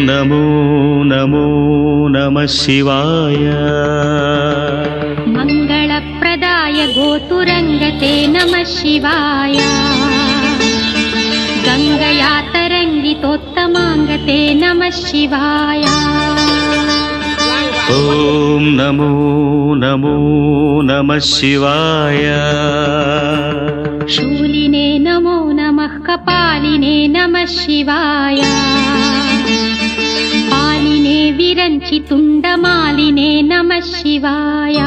नमो नमो नमः शिवाय मङ्गलप्रदाय गोतुरङ्गते नमः शिवाय गङ्गया तरङ्गितोत्तमाङ्गते नमः शिवाय ॐ नमो नमो नमः शिवाय शूलिने नमो नमः कपालिने नमः शिवाय पालिने विरञ्चि तुण्डमालिने नमः शिवाय